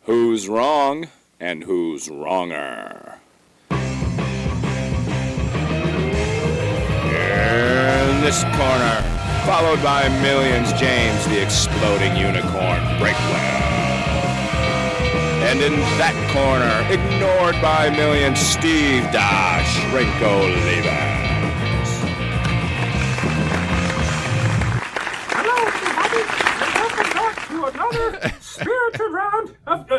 Who's wrong and who's wronger? In this corner, followed by millions, James the Exploding Unicorn Breakwell. And in that corner, ignored by millions, Steve Dash Rinko Levers. Hello, everybody, and welcome back to another spirited round of...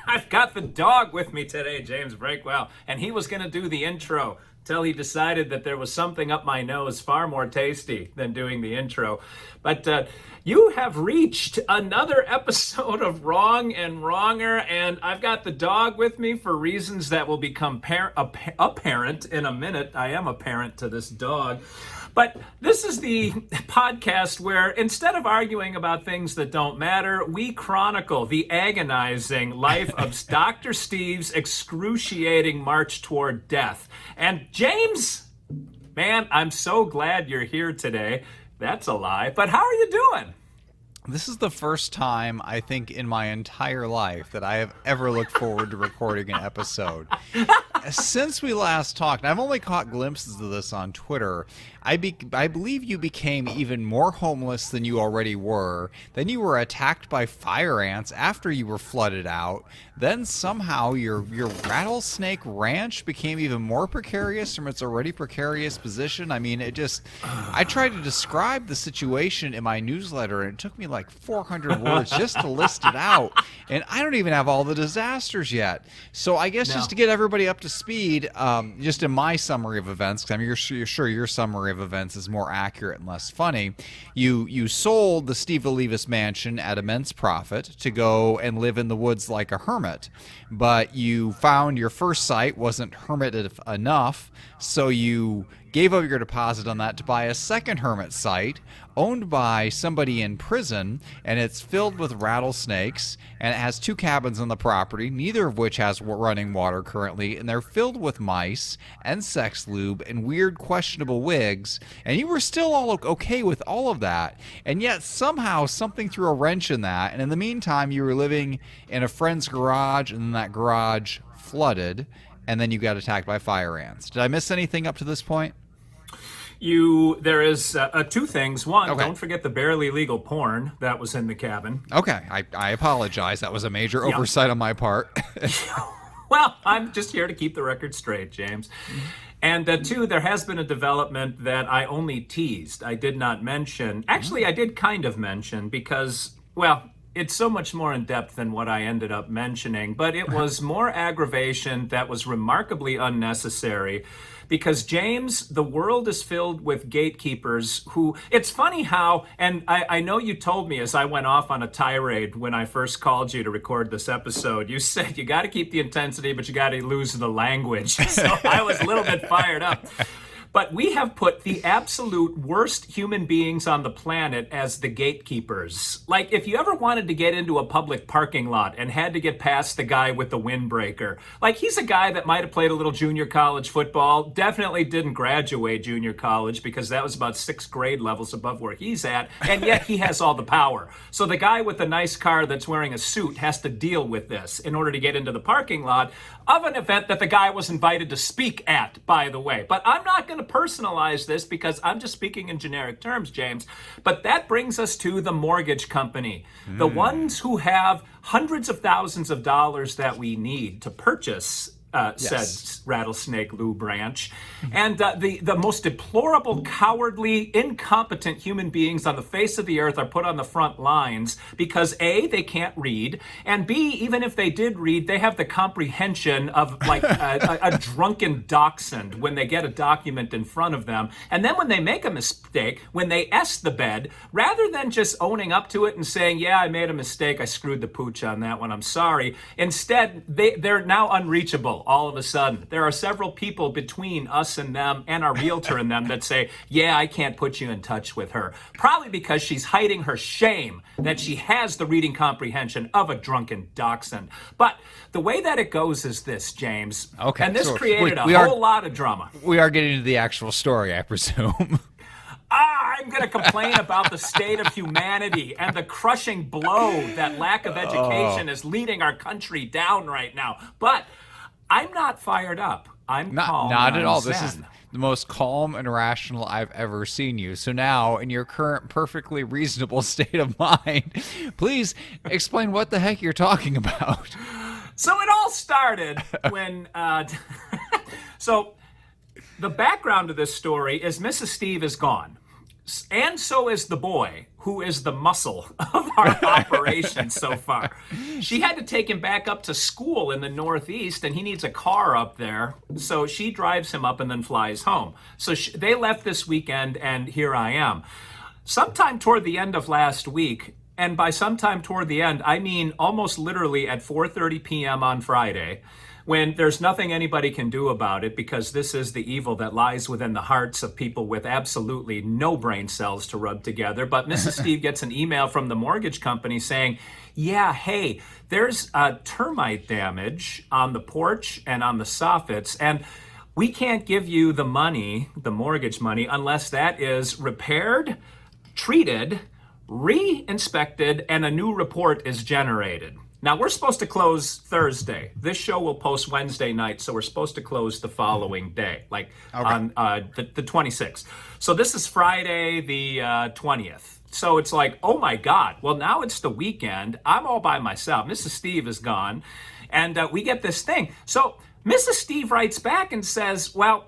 I've got the dog with me today, James Breakwell, and he was going to do the intro till he decided that there was something up my nose far more tasty than doing the intro. But you have reached another episode of Wrong and Wronger, and I've got the dog with me for reasons that will become apparent in a minute. I am a parent to this dog. But this is the podcast where instead of arguing about things that don't matter, we chronicle the agonizing life of Dr. Steve's excruciating march toward death. And James, man, I'm so glad you're here today. That's a lie. But how are you doing? This is the first time, I think, in my entire life that I have ever looked forward to recording an episode. Since we last talked, I've only caught glimpses of this on Twitter, I believe you became even more homeless than you already were. Then you were attacked by fire ants after you were flooded out. Then somehow your rattlesnake ranch became even more precarious from its already precarious position. I mean, I tried to describe the situation in my newsletter, and it took me like 400 words just to list it out. And I don't even have all the disasters yet. So I guess just to get everybody up to speed, just in my summary of events, because I'm sure your summary of events is more accurate and less funny. You sold the Steve Olivas mansion at immense profit to go and live in the woods like a hermit, but you found your first site wasn't hermited enough, so you gave up your deposit on that to buy a second hermit site owned by somebody in prison, and it's filled with rattlesnakes, and it has 2 cabins on the property, neither of which has running water currently, and they're filled with mice and sex lube and weird questionable wigs, and you were still all okay with all of that, and yet somehow something threw a wrench in that, and in the meantime you were living in a friend's garage, and then that garage flooded, and then you got attacked by fire ants. Did I miss anything up to this point? There is 2 things. One, Don't forget the barely legal porn that was in the cabin. Okay, I apologize. That was a major oversight on my part. Well, I'm just here to keep the record straight, James. And 2, there has been a development that I only teased. I did not mention. Actually, I did kind of mention because, well, it's so much more in depth than what I ended up mentioning, but it was more aggravation that was remarkably unnecessary because, James, the world is filled with gatekeepers who, it's funny how, and I know you told me as I went off on a tirade when I first called you to record this episode, you said you got to keep the intensity, but you got to lose the language. So I was a little bit fired up. But we have put the absolute worst human beings on the planet as the gatekeepers. Like, if you ever wanted to get into a public parking lot and had to get past the guy with the windbreaker, like, he's a guy that might have played a little junior college football, definitely didn't graduate junior college because that was about 6th grade levels above where he's at, and yet he has all the power. So the guy with the nice car that's wearing a suit has to deal with this in order to get into the parking lot of an event that the guy was invited to speak at, by the way. But I'm not going to personalize this because I'm just speaking in generic terms, James. But that brings us to the mortgage company, the ones who have hundreds of thousands of dollars that we need to purchase said rattlesnake lube ranch. And the most deplorable, cowardly, incompetent human beings on the face of the earth are put on the front lines because A, they can't read, and B, even if they did read, they have the comprehension of like a drunken dachshund when they get a document in front of them. And then when they make a mistake, when they S the bed, rather than just owning up to it and saying, yeah, I made a mistake, I screwed the pooch on that one, I'm sorry. Instead, they're now unreachable all of a sudden. There are several people between us and them and our realtor and them that say, yeah, I can't put you in touch with her. Probably because she's hiding her shame that she has the reading comprehension of a drunken dachshund. But the way that it goes is this, James. Okay. And this created a whole lot of drama. We are getting into the actual story, I presume. I'm going to complain about the state of humanity and the crushing blow that lack of education is leading our country down right now. But I'm not fired up. I'm calm. Not at all. Zen. This is the most calm and rational I've ever seen you. So now, in your current perfectly reasonable state of mind, please explain what the heck you're talking about. So it all started when... So the background of this story is Mrs. Steve is gone. And so is the boy, who is the muscle of our operation so far. She had to take him back up to school in the Northeast, and he needs a car up there. So she drives him up and then flies home. So they left this weekend, and here I am. Sometime toward the end of last week, and by sometime toward the end, I mean almost literally at 4:30 p.m. on Friday, when there's nothing anybody can do about it because this is the evil that lies within the hearts of people with absolutely no brain cells to rub together. But Mrs. Steve gets an email from the mortgage company saying, yeah, hey, there's termite damage on the porch and on the soffits, and we can't give you the money, the mortgage money, unless that is repaired, treated, re-inspected, and a new report is generated. Now, we're supposed to close Thursday. This show will post Wednesday night, so we're supposed to close the following day, on the 26th. So this is Friday the 20th. So it's like, oh my God, well, now it's the weekend. I'm all by myself. Mrs. Steve is gone, and we get this thing. So Mrs. Steve writes back and says, well,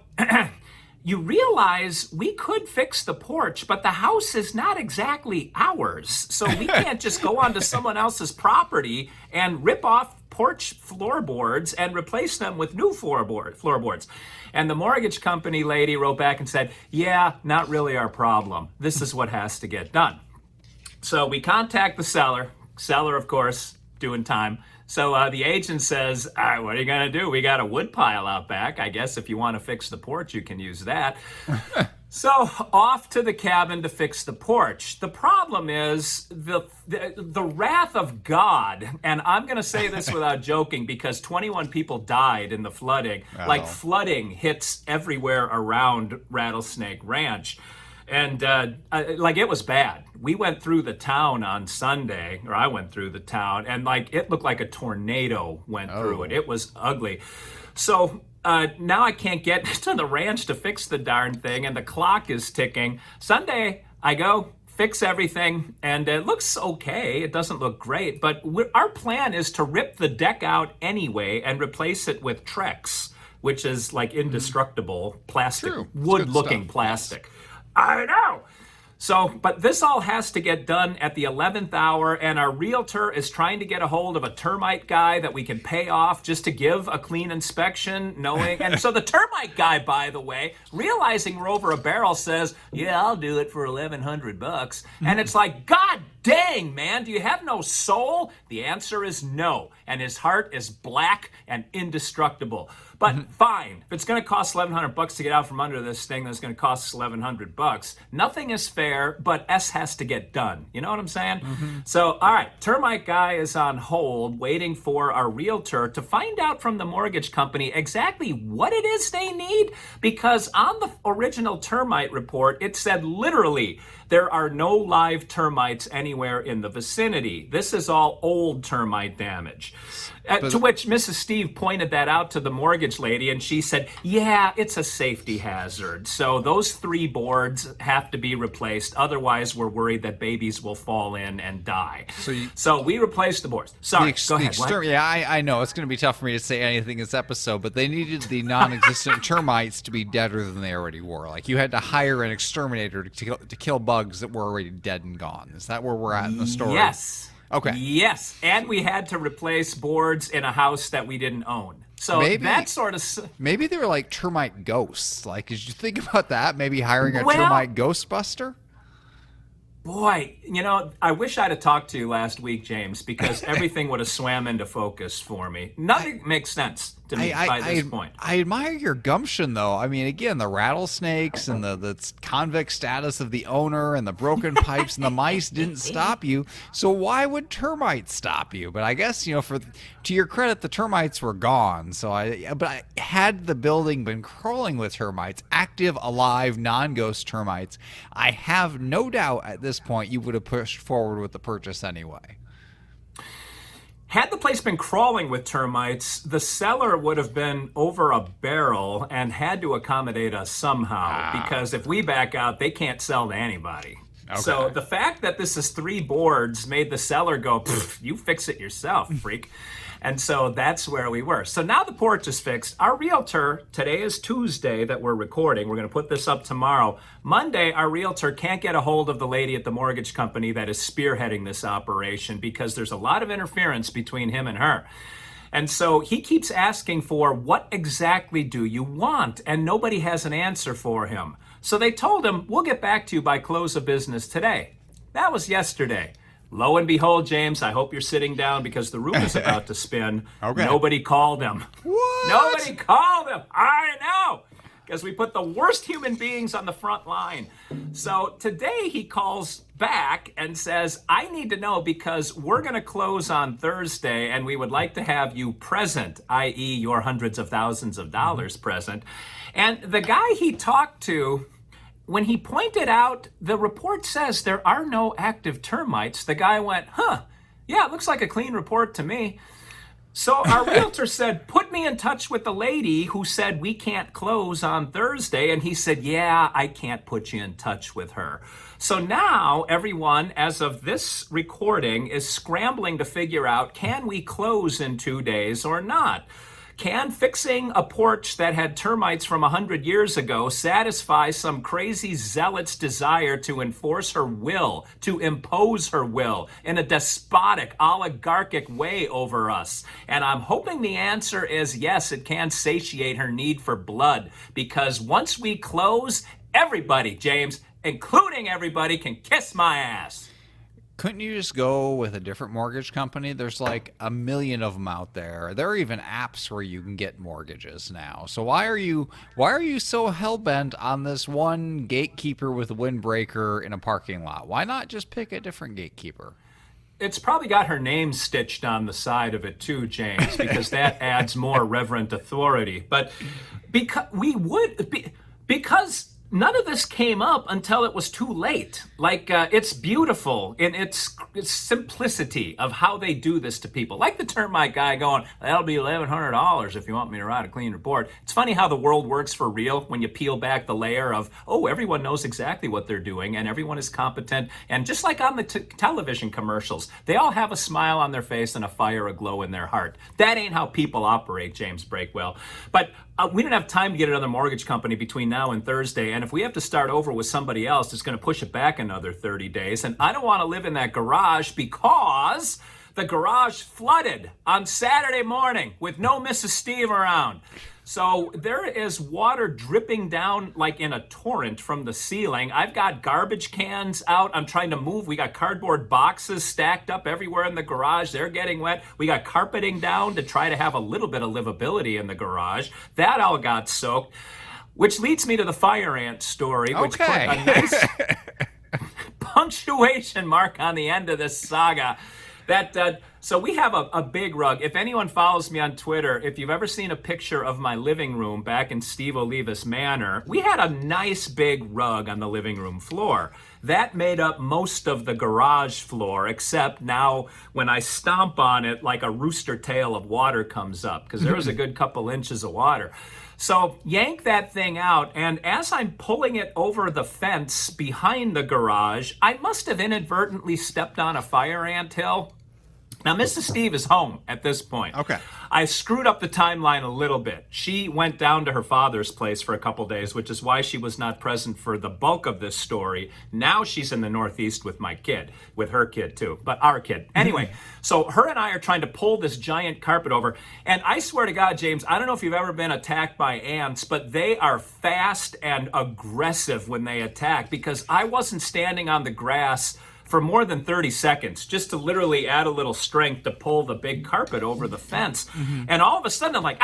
you realize we could fix the porch, but the house is not exactly ours. So we can't just go onto someone else's property and rip off porch floorboards and replace them with new floorboards. And the mortgage company lady wrote back and said, yeah, not really our problem. This is what has to get done. So we contact the seller. Seller, of course, doing time. So the agent says, all right, what are you going to do? We got a wood pile out back. I guess if you want to fix the porch, you can use that. So off to the cabin to fix the porch. The problem is the wrath of God, and I'm going to say this without joking because 21 people died in the flooding. Uh-oh. Like flooding hits everywhere around Rattlesnake Ranch. And it was bad. We went through the town on Sunday, or I went through the town, and it looked like a tornado went through it. It was ugly. So now I can't get to the ranch to fix the darn thing, and the clock is ticking. Sunday, I go fix everything, and it looks okay. It doesn't look great, but our plan is to rip the deck out anyway and replace it with Trex, which is like indestructible plastic, wood-looking plastic. I know. So, but this all has to get done at the 11th hour, and our realtor is trying to get a hold of a termite guy that we can pay off just to give a clean inspection, knowing. And so the termite guy, by the way, realizing we're over a barrel, says, yeah, I'll do it for $1,100. And it's like, God dang, man, do you have no soul? The answer is no. And his heart is black and indestructible. But fine, if it's going to cost $1,100 to get out from under this thing, that's going to cost us $1,100. Nothing is fair, but S has to get done. You know what I'm saying? So, all right, termite guy is on hold, waiting for our realtor to find out from the mortgage company exactly what it is they need, because on the original termite report, it said literally, there are no live termites anywhere in the vicinity. This is all old termite damage. To which Mrs. Steve pointed that out to the mortgage lady, and she said, yeah, it's a safety hazard. So those 3 boards have to be replaced. Otherwise, we're worried that babies will fall in and die. So we replaced the boards. Sorry, go ahead. Yeah, I know. It's going to be tough for me to say anything in this episode, but they needed the non-existent termites to be deader than they already were. Like, you had to hire an exterminator to kill bugs that were already dead and gone. Is that where we're at in the story? Yes. Okay. Yes, and we had to replace boards in a house that we didn't own. So that sort of... Maybe they were like termite ghosts. Like, did you think about that? Maybe hiring a termite ghostbuster? Boy, I wish I'd have talked to you last week, James, because everything would have swam into focus for me. Nothing makes sense. to me by this point. I admire your gumption, though. I mean, again, the rattlesnakes and the convict status of the owner and the broken pipes and the mice didn't stop you. So why would termites stop you? But I guess, you know, to your credit, the termites were gone. But had the building been crawling with termites, active, alive, non-ghost termites, I have no doubt at this point you would have pushed forward with the purchase anyway. Had the place been crawling with termites, the cellar would have been over a barrel and had to accommodate us somehow. Because if we back out, they can't sell to anybody. Okay. So the fact that this is 3 boards made the seller go, you fix it yourself, freak. And so that's where we were. So now the porch is fixed. Our realtor, today is Tuesday that we're recording. We're going to put this up tomorrow. Monday, our realtor can't get a hold of the lady at the mortgage company that is spearheading this operation because there's a lot of interference between him and her. And so he keeps asking for, what exactly do you want? And nobody has an answer for him. So they told him, we'll get back to you by close of business today. That was yesterday. Lo and behold, James, I hope you're sitting down because the roof is about to spin. Okay. Nobody called him. What? Nobody called him. I know. Because we put the worst human beings on the front line. So today he calls back and says, I need to know because we're going to close on Thursday and we would like to have you present, i.e. your hundreds of thousands of dollars present. And the guy he talked to, when he pointed out, the report says there are no active termites, the guy went, yeah, it looks like a clean report to me. So our realtor said, put me in touch with the lady who said we can't close on Thursday. And he said, yeah, I can't put you in touch with her. So now everyone, as of this recording, is scrambling to figure out, can we close in 2 days or not? Can fixing a porch that had termites from 100 years ago satisfy some crazy zealot's desire to enforce her will, to impose her will in a despotic, oligarchic way over us? And I'm hoping the answer is yes, it can satiate her need for blood, because once we close, everybody, James, including everybody, can kiss my ass. Couldn't you just go with a different mortgage company? There's like a million of them out there. There are even apps where you can get mortgages now. So why are you so hell-bent on this one gatekeeper with a windbreaker in a parking lot? Why not just pick a different gatekeeper? It's probably got her name stitched on the side of it too, James, because that adds more reverent authority. But because none of this came up until it was too late. Like, it's beautiful in its simplicity of how they do this to people. Like the termite guy going, that'll be $1,100 if you want me to write a clean report. It's funny how the world works for real when you peel back the layer of, everyone knows exactly what they're doing and everyone is competent. And just like on the television commercials, they all have a smile on their face and a fire aglow in their heart. That ain't how people operate, James Breakwell. But we don't have time to get another mortgage company between now and Thursday, and if we have to start over with somebody else, it's going to push it back another 30 days, and I don't want to live in that garage because the garage flooded on Saturday morning with no Mrs. Steve around. So there is water dripping down like in a torrent from the ceiling. I've got garbage cans out. I'm trying to move. We got cardboard boxes stacked up everywhere in the garage. They're getting wet. We got carpeting down to try to have a little bit of livability in the garage. That all got soaked, which leads me to the fire ant story, which put a nice punctuation mark on the end of this saga. So we have a big rug. If anyone follows me on Twitter, if you've ever seen a picture of my living room back in Steve Olivas Manor, we had a nice big rug on the living room floor. That made up most of the garage floor, except now when I stomp on it, like a rooster tail of water comes up, because there was a good couple inches of water. So yank that thing out, and as I'm pulling it over the fence behind the garage, I must have inadvertently stepped on a fire ant hill. Now, Mrs. Steve is home at this point. Okay. I screwed up the timeline a little bit. She went down to her father's place for a couple days, which is why she was not present for the bulk of this story. Now she's in the Northeast with my kid, with her kid too, but our kid. Anyway, so her and I are trying to pull this giant carpet over. And I swear to God, James, I don't know if you've ever been attacked by ants, but they are fast and aggressive when they attack, because I wasn't standing on the grass for more than 30 seconds, just to literally add a little strength to pull the big carpet over the fence. And all of a sudden I'm like,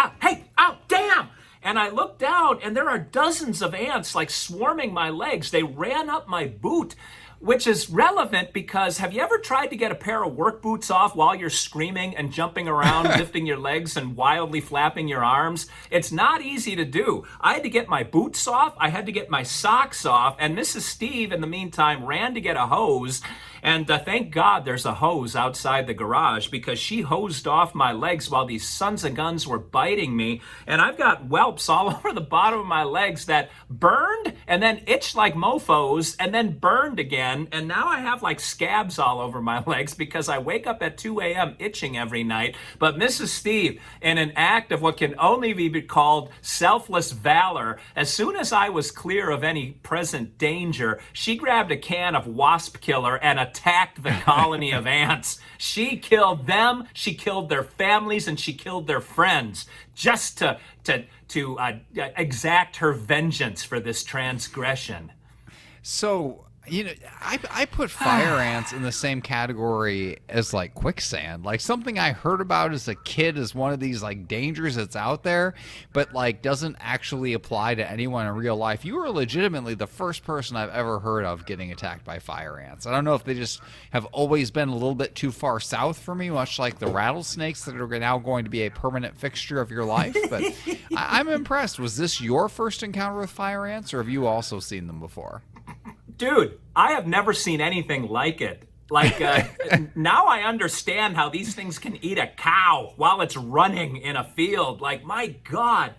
damn! And I look down, and there are dozens of ants like swarming my legs. They ran up my boot, which is relevant because have you ever tried to get a pair of work boots off while you're screaming and jumping around, lifting your legs and wildly flapping your arms? It's not easy to do. I had to get my boots off. I had to get my socks off. And Mrs. Steve, in the meantime, ran to get a hose. And thank God there's a hose outside the garage because she hosed off my legs while these sons of guns were biting me. And I've got whelps all over the bottom of my legs that burned and then itched like mofos and then burned again. And now I have like scabs all over my legs because I wake up at 2 a.m. itching every night. But Mrs. Steve, in an act of what can only be called selfless valor, as soon as I was clear of any present danger, she grabbed a can of wasp killer and attacked the colony of ants. She killed them, she killed their families, and she killed their friends just to exact her vengeance for this transgression. So, I put fire ants in the same category as like quicksand. Like something I heard about as a kid as one of these like dangers that's out there, but like doesn't actually apply to anyone in real life. You are legitimately the first person I've ever heard of getting attacked by fire ants. I don't know if they just have always been a little bit too far south for me, much like the rattlesnakes that are now going to be a permanent fixture of your life. But I'm impressed. Was this your first encounter with fire ants, or have you also seen them before? Dude, I have never seen anything like it. Like, now I understand how these things can eat a cow while it's running in a field. Like, my God,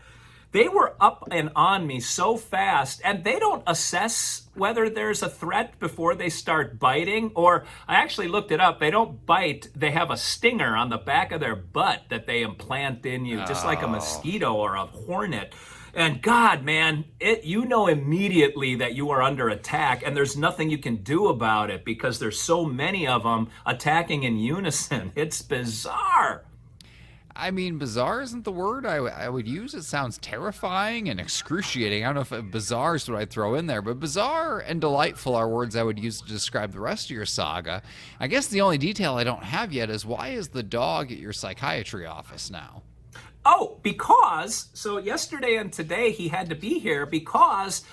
they were up and on me so fast, and they don't assess whether there's a threat before they start biting. Or I actually looked it up. They don't bite. They have a stinger on the back of their butt that they implant in you, just like a mosquito or a hornet. And God, man, you know immediately that you are under attack, and there's nothing you can do about it because there's so many of them attacking in unison. It's bizarre. I mean, bizarre isn't the word I would use. It sounds terrifying and excruciating. I don't know if bizarre is what I'd throw in there, but bizarre and delightful are words I would use to describe the rest of your saga. I guess the only detail I don't have yet is why is the dog at your psychiatry office now? Oh, so yesterday and today he had to be here because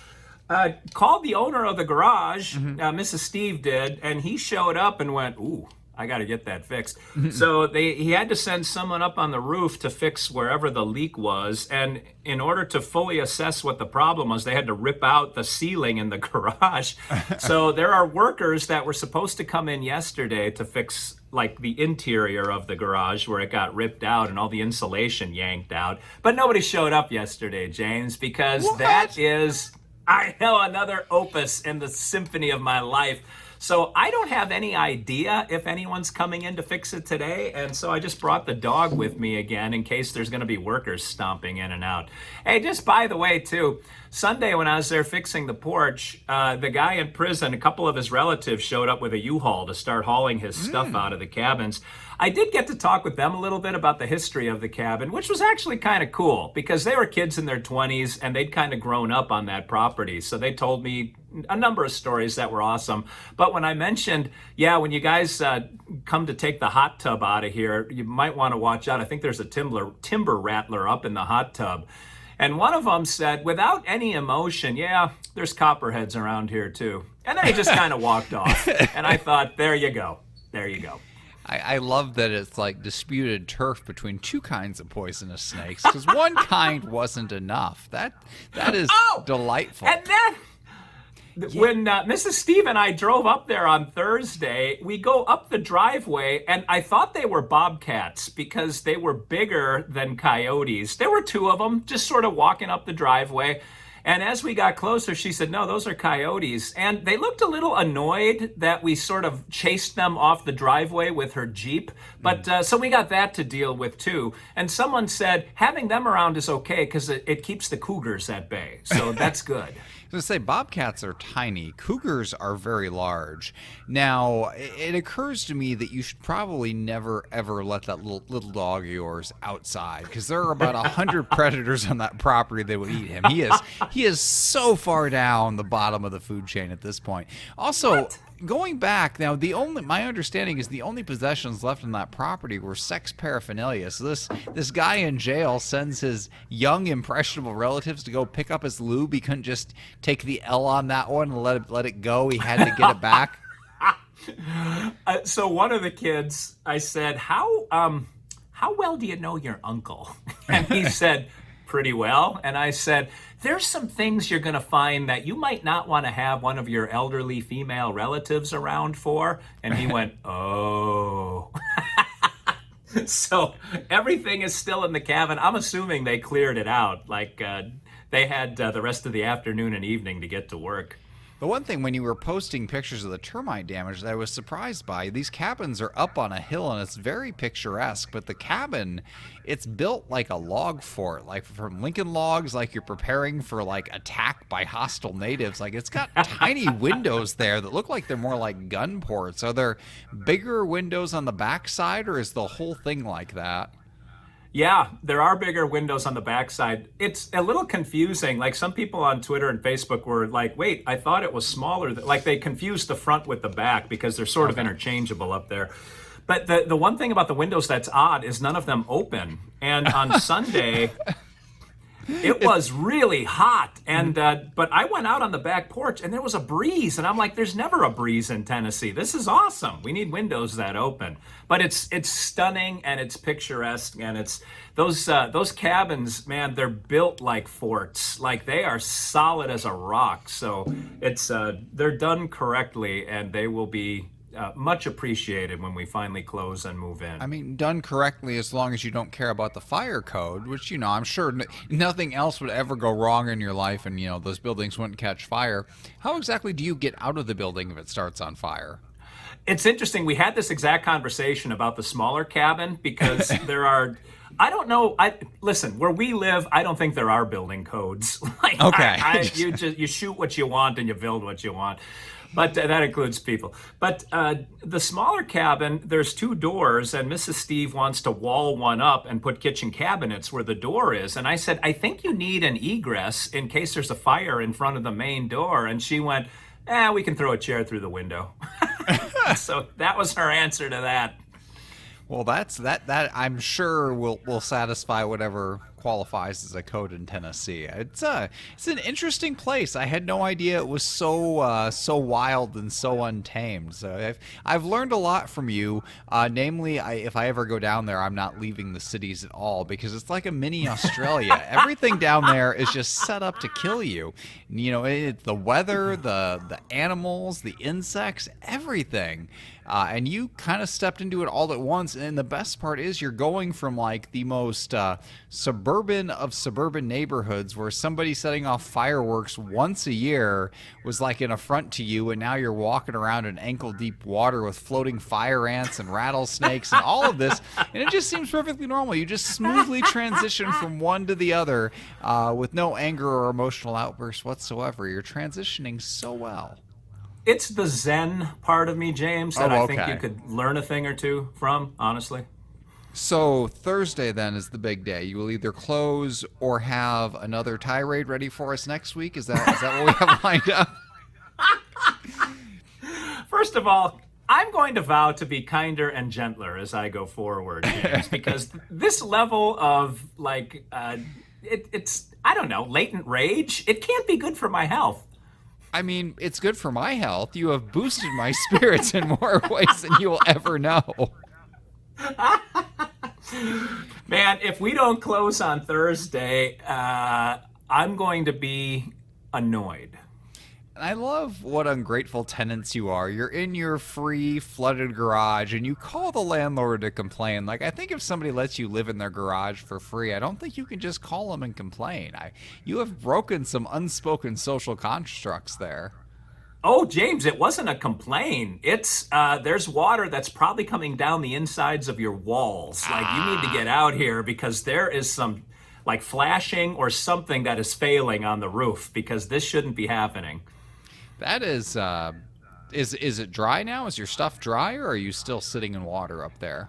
called the owner of the garage, Mrs. Steve did, and he showed up and went, ooh, I got to get that fixed. So he had to send someone up on the roof to fix wherever the leak was. And in order to fully assess what the problem was, they had to rip out the ceiling in the garage. So there are workers that were supposed to come in yesterday to fix like the interior of the garage where it got ripped out and all the insulation yanked out. But nobody showed up yesterday, James, because that is, I know, another opus in the symphony of my life. So I don't have any idea if anyone's coming in to fix it today, and so I just brought the dog with me again in case there's going to be workers stomping in and out. Hey, just by the way, too, Sunday when I was there fixing the porch, the guy in prison, a couple of his relatives showed up with a U-Haul to start hauling his stuff out of the cabins. I did get to talk with them a little bit about the history of the cabin, which was actually kind of cool because they were kids in their 20s and they'd kind of grown up on that property. So they told me a number of stories that were awesome. But when I mentioned, when you guys come to take the hot tub out of here, you might want to watch out. I think there's a timber rattler up in the hot tub. And one of them said, without any emotion, there's copperheads around here too. And then he just kind of walked off. And I thought, there you go. There you go. I love that it's like disputed turf between two kinds of poisonous snakes because one kind wasn't enough. That is delightful. And then when Mrs. Steve and I drove up there on Thursday, we go up the driveway, and I thought they were bobcats because they were bigger than coyotes. There were two of them just sort of walking up the driveway. And as we got closer, she said, no, those are coyotes. And they looked a little annoyed that we sort of chased them off the driveway with her Jeep. But so we got that to deal with, too. And someone said having them around is okay because it keeps the cougars at bay. So that's good. I was going to say, bobcats are tiny. Cougars are very large. Now, it occurs to me that you should probably never, ever let that little dog of yours outside because there are about 100 predators on that property that will eat him. He is so far down the bottom of the food chain at this point. Also, Going back now, my understanding is the only possessions left on that property were sex paraphernalia. So this guy in jail sends his young impressionable relatives to go pick up his lube. He couldn't just take the L on that one and let it go. He had to get it back. So one of the kids, I said, how well do you know your uncle? And he said, pretty well. And I said, there's some things you're going to find that you might not want to have one of your elderly female relatives around for. And he went, oh. So everything is still in the cabin. I'm assuming they cleared it out. Like they had the rest of the afternoon and evening to get to work. The one thing, when you were posting pictures of the termite damage that I was surprised by, these cabins are up on a hill and it's very picturesque, but the cabin, it's built like a log fort, like from Lincoln logs, like you're preparing for like attack by hostile natives. Like it's got tiny windows there that look like they're more like gun ports. Are there bigger windows on the backside, or is the whole thing like that? Yeah, there are bigger windows on the backside. It's a little confusing. Like some people on Twitter and Facebook were like, wait, I thought it was smaller. Like they confused the front with the back because they're sort of interchangeable up there. But the one thing about the windows that's odd is none of them open. And on Sunday, it was really hot. And but I went out on the back porch and there was a breeze. And I'm like, there's never a breeze in Tennessee. This is awesome. We need windows that open. But it's stunning and it's picturesque, and it's those cabins, man, they're built like forts. Like they are solid as a rock. So it's they're done correctly, and they will be much appreciated when we finally close and move in. I mean, done correctly as long as you don't care about the fire code, which, I'm sure nothing else would ever go wrong in your life, and, those buildings wouldn't catch fire. How exactly do you get out of the building if it starts on fire? It's interesting. We had this exact conversation about the smaller cabin because there are, I don't know. Listen, where we live, I don't think there are building codes. Like, okay. You shoot what you want and you build what you want. But that includes people. But the smaller cabin, there's 2 doors, and Mrs. Steve wants to wall one up and put kitchen cabinets where the door is. And I said, I think you need an egress in case there's a fire in front of the main door. And she went, we can throw a chair through the window. So that was her answer to that. Well, that I'm sure will satisfy whatever qualifies as a code in Tennessee. It's an interesting place. I had no idea it was so wild and so untamed. So I've learned a lot from you. Namely, if I ever go down there, I'm not leaving the cities at all, because it's like a mini Australia. Everything down there is just set up to kill you. The weather, the animals, the insects, everything. And you kind of stepped into it all at once. And the best part is you're going from like the most suburban of suburban neighborhoods, where somebody setting off fireworks once a year was like an affront to you. And now you're walking around in ankle deep water with floating fire ants and rattlesnakes and all of this. And it just seems perfectly normal. You just smoothly transition from one to the other with no anger or emotional outbursts whatsoever. You're transitioning so well. It's the Zen part of me, James, that I think you could learn a thing or two from, honestly. So Thursday then is the big day. You will either close or have another tirade ready for us next week. Is that what we have lined up? First of all, I'm going to vow to be kinder and gentler as I go forward, James, because this level of it's I don't know, latent rage, it can't be good for my health. I mean, it's good for my health. You have boosted my spirits in more ways than you will ever know. Man, if we don't close on Thursday, I'm going to be annoyed. And I love what ungrateful tenants you are. You're in your free, flooded garage, and you call the landlord to complain. Like, I think if somebody lets you live in their garage for free, I don't think you can just call them and complain. You have broken some unspoken social constructs there. Oh, James, it wasn't a complaint. It's there's water that's probably coming down the insides of your walls. Like, you need to get out here because there is some, like, flashing or something that is failing on the roof, because this shouldn't be happening. That is it dry now? Is your stuff dry, or are you still sitting in water up there?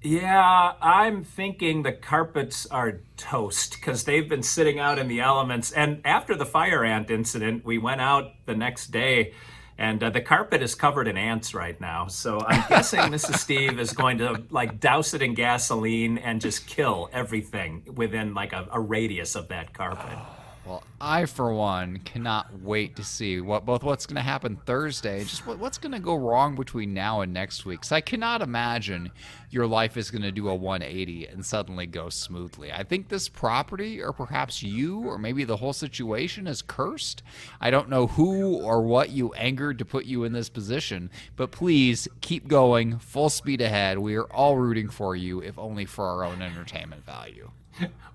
Yeah, I'm thinking the carpets are toast because they've been sitting out in the elements. And after the fire ant incident, we went out the next day And the carpet is covered in ants right now. So I'm guessing Mrs. Steve is going to like douse it in gasoline and just kill everything within like a radius of that carpet. Well, I, for one, cannot wait to see what's going to happen Thursday, and just what's going to go wrong between now and next week. So I cannot imagine your life is going to do a 180 and suddenly go smoothly. I think this property, or perhaps you, or maybe the whole situation is cursed. I don't know who or what you angered to put you in this position, but please keep going, full speed ahead. We are all rooting for you, if only for our own entertainment value.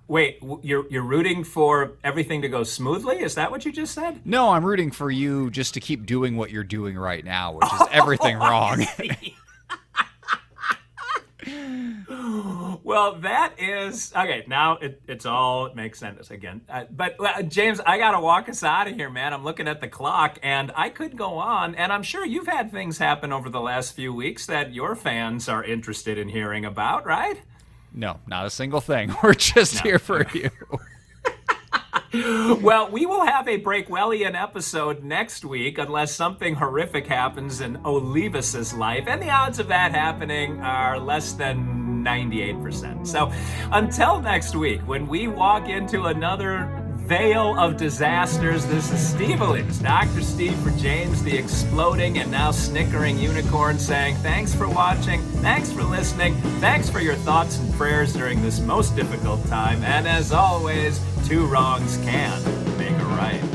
Wait, you're rooting for everything to go smoothly? Is that what you just said? No, I'm rooting for you just to keep doing what you're doing right now, which is everything wrong. Well, that is okay. Now it makes sense again. But James, I gotta walk us out of here, man. I'm looking at the clock, and I could go on. And I'm sure you've had things happen over the last few weeks that your fans are interested in hearing about, right? No, not a single thing. We're just here for you. Well, we will have a Breakwellian episode next week unless something horrific happens in Olivas's life, and the odds of that happening are less than 98%. So until next week, when we walk into another veil of disasters, this is Steve Olives, Dr. Steve for James, the exploding and now snickering unicorn, saying thanks for watching, thanks for listening, thanks for your thoughts and prayers during this most difficult time, and as always, two wrongs can make a right.